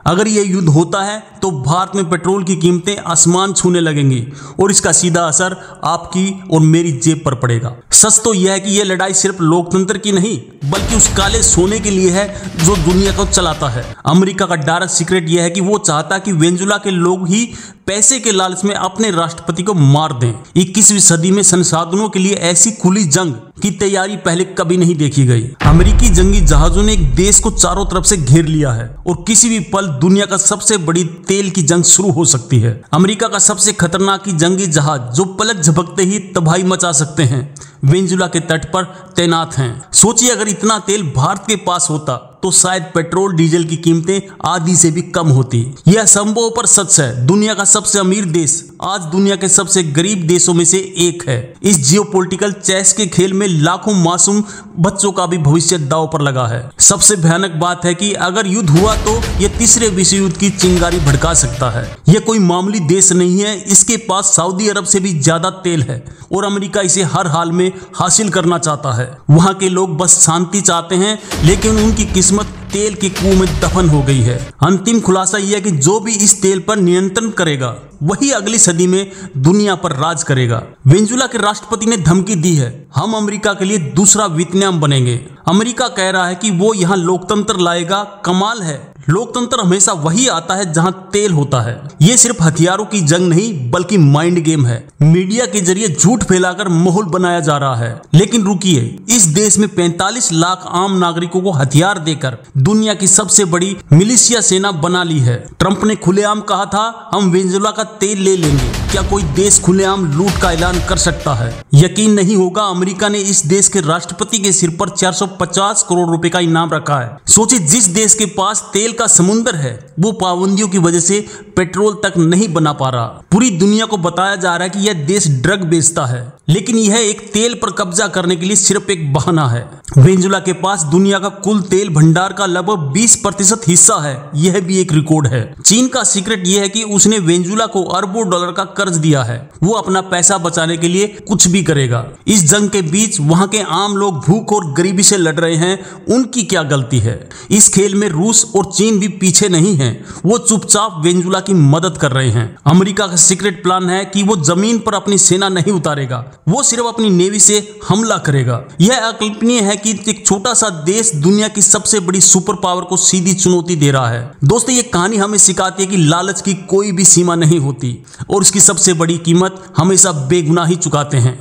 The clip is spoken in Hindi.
अगर ये युद्ध होता है तो भारत में पेट्रोल की कीमतें आसमान छूने लगेंगी और इसका सीधा असर आपकी और मेरी जेब पर पड़ेगा। सच तो यह है कि यह लड़ाई सिर्फ लोकतंत्र की नहीं बल्कि उस काले सोने के लिए है जो दुनिया को चलाता है। अमेरिका का डायरेक्ट सीक्रेट यह है कि वो चाहता कि वेनेजुएला के लोग ही पैसे के लालच में अपने राष्ट्रपति को मार दें। 21वीं सदी में संसाधनों के लिए ऐसी खुली जंग की तैयारी पहले कभी नहीं देखी गई। अमेरिकी जंगी जहाजों ने एक देश को चारों तरफ से घेर लिया है और किसी भी पल दुनिया का सबसे बड़ी तेल की जंग शुरू हो सकती है। अमेरिका का सबसे खतरनाक जंगी जहाज जो पलक झपकते ही तबाही मचा सकते हैं वेनेजुएला के तट पर तैनात हैं। सोचिए अगर इतना तेल भारत के पास होता तो शायद पेट्रोल डीजल की कीमतें आधी से भी कम होती। यह संभव पर सच है। दुनिया का सबसे अमीर देश आज दुनिया के सबसे गरीब देशों में से एक है। इस जियोपॉलिटिकल चेस के खेल में लाखों मासूम बच्चों का भी भविष्य दांव पर लगा है। सबसे भयानक बात है कि अगर युद्ध हुआ तो यह तीसरे विश्व युद्ध की चिंगारी भड़का सकता है। यह कोई मामूली देश नहीं है। इसके पास सऊदी अरब से भी ज्यादा तेल है और अमेरिका इसे हर हाल में हासिल करना चाहता है। वहां के लोग बस शांति चाहते हैं लेकिन उनकी किस्मत तेल के कुएं में दफन हो गई है। अंतिम खुलासा यह है कि जो भी इस तेल पर नियंत्रण करेगा वही अगली सदी में दुनिया पर राज करेगा। वेनेजुएला के राष्ट्रपति ने धमकी दी है, हम अमेरिका के लिए दूसरा वियतनाम बनेंगे। अमेरिका कह रहा है कि वो यहाँ लोकतंत्र लाएगा। कमाल है, लोकतंत्र हमेशा वही आता है जहां तेल होता है। ये सिर्फ हथियारों की जंग नहीं बल्कि माइंड गेम है। मीडिया के जरिए झूठ फैलाकर माहौल बनाया जा रहा है। लेकिन रुकिए, इस देश में 45 लाख आम नागरिकों को हथियार देकर दुनिया की सबसे बड़ी मिलिशिया सेना बना ली है। ट्रंप ने खुलेआम कहा था हम वेनेजुएला का तेल ले लेंगे। क्या कोई देश खुलेआम लूट का ऐलान कर सकता है? यकीन नहीं होगा, अमेरिका ने इस देश के राष्ट्रपति के सिर पर 450 करोड़ रुपए का इनाम रखा है। सोचिए, जिस देश के पास तेल का समुंदर है वो पाबंदियों की वजह से पेट्रोल तक नहीं बना पा रहा। पूरी दुनिया को बताया जा रहा है कि यह देश ड्रग बेचता है लेकिन यह एक तेल पर कब्जा करने के लिए सिर्फ एक बहाना है। वेनेजुएला के पास दुनिया का कुल तेल भंडार का लगभग 20% हिस्सा है। यह भी एक रिकॉर्ड है। चीन का सीक्रेट यह है कि उसने वेनेजुएला को अरबों डॉलर का कर्ज दिया है। वो अपना पैसा बचाने के लिए कुछ भी करेगा। इस जंग के बीच वहां के आम लोग भूख और गरीबी से लड़ रहे हैं। उनकी क्या गलती है? इस खेल में रूस और चीन भी पीछे नहीं है। वो चुपचाप वेनेजुएला की मदद कर रहे हैं। अमेरिका का सीक्रेट प्लान है कि वो जमीन पर अपनी सेना नहीं उतारेगा, वो सिर्फ अपनी नेवी से हमला करेगा। यह अकल्पनीय है कि एक छोटा सा देश दुनिया की सबसे बड़ी सुपर पावर को सीधी चुनौती दे रहा है। दोस्तों, ये कहानी हमें सिखाती है कि लालच की कोई भी सीमा नहीं होती और उसकी सबसे बड़ी कीमत हमेशा बेगुनाही चुकाते हैं।